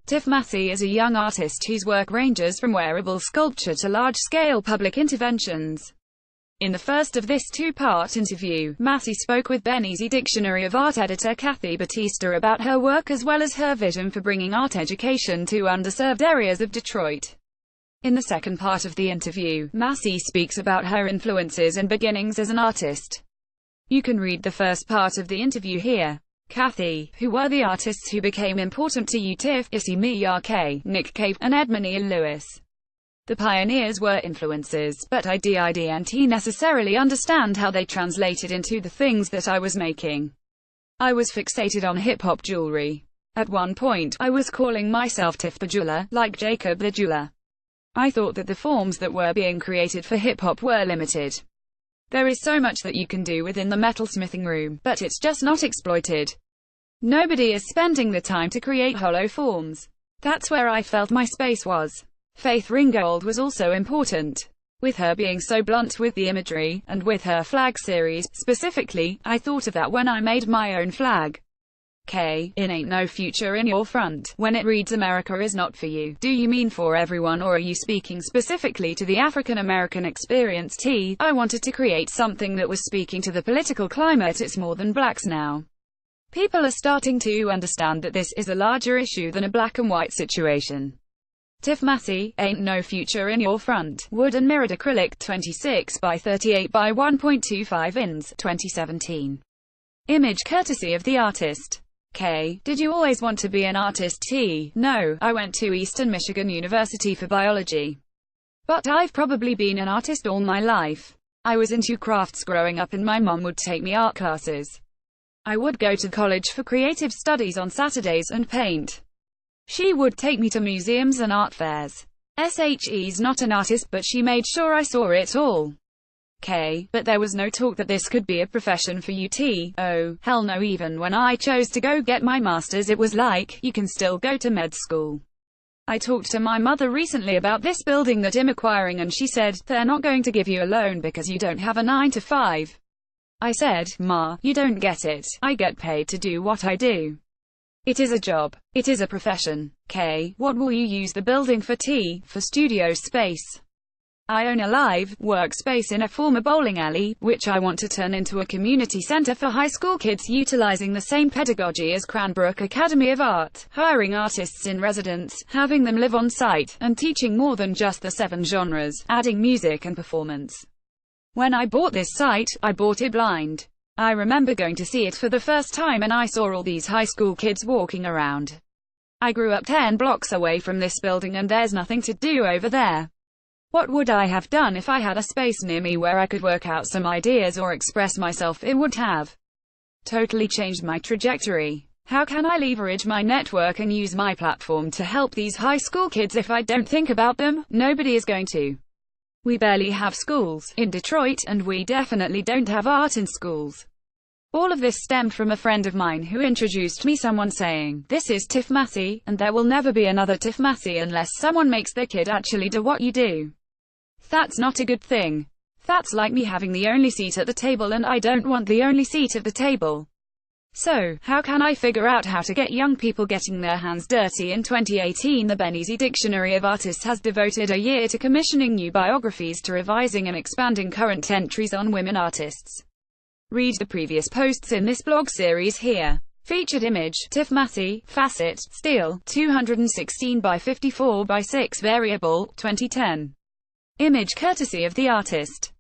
Tiff Massey is a young artist whose work ranges from wearable sculpture to large-scale public interventions. In the first of this two-part interview, Massey spoke with Benizi Dictionary of Art editor Kathy Batista about her work as well as her vision for bringing art education to underserved areas of Detroit. In the second part of the interview, Massey speaks about her influences and beginnings as an artist. You can read the first part of the interview here. Kathy: who were the artists who became important to you? Tiff: Issey Miyake, Nick Cave, and Edmund Lewis. The pioneers were influences, but I didn't necessarily understand how they translated into the things that I was making. I was fixated on hip-hop jewelry. At one point, I was calling myself Tiff the Jeweler, like Jacob the Jeweler. I thought that the forms that were being created for hip-hop were limited. There is so much that you can do within the metalsmithing room, but it's just not exploited. Nobody is spending the time to create hollow forms. That's where I felt my space was. Faith Ringgold was also important. With her being so blunt with the imagery, and with her flag series, specifically, I thought of that when I made my own flag. In Ain't No Future in Your Front, when it reads America is not for you, do you mean for everyone, or are you speaking specifically to the African American experience? I wanted to create something that was speaking to the political climate. It's more than blacks now. People are starting to understand that this is a larger issue than a black and white situation. Tiff Massey, Ain't No Future in Your Front, wood and mirrored acrylic, 26 by 38 by 1.25 ins, 2017. Image courtesy of the artist. Did you always want to be an artist? No, I went to Eastern Michigan University for biology. But I've probably been an artist all my life. I was into crafts growing up and my mom would take me art classes. I would go to college for creative studies on Saturdays and paint. She would take me to museums and art fairs. She's not an artist, but she made sure I saw it all. But there was no talk that this could be a profession for you. Oh, hell no. Even when I chose to go get my master's, it was like, you can still go to med school. I talked to my mother recently about this building that I'm acquiring and she said, they're not going to give you a loan because you don't have a 9-to-5. I said, Ma, you don't get it. I get paid to do what I do. It is a job. It is a profession. What will you use the building for? For studio space. I own a live workspace in a former bowling alley, which I want to turn into a community center for high school kids utilizing the same pedagogy as Cranbrook Academy of Art, hiring artists in residence, having them live on site, and teaching more than just the 7 genres, adding music and performance. When I bought this site, I bought it blind. I remember going to see it for the first time and I saw all these high school kids walking around. I grew up 10 blocks away from this building and there's nothing to do over there. What would I have done if I had a space near me where I could work out some ideas or express myself? It would have totally changed my trajectory. How can I leverage my network and use my platform to help these high school kids if I don't think about them? Nobody is going to. We barely have schools in Detroit, and we definitely don't have art in schools. All of this stemmed from a friend of mine who introduced me, someone saying, this is Tiff Massey, and there will never be another Tiff Massey unless someone makes their kid actually do what you do. That's not a good thing. That's like me having the only seat at the table and I don't want the only seat at the table. So, how can I figure out how to get young people getting their hands dirty? In 2018, the Benizi Dictionary of Artists has devoted a year to commissioning new biographies, to revising and expanding current entries on women artists. Read the previous posts in this blog series here. Featured image, Tiff Massey, Facet, Steel, 216 by 54 by 6 variable, 2010. Image courtesy of the artist.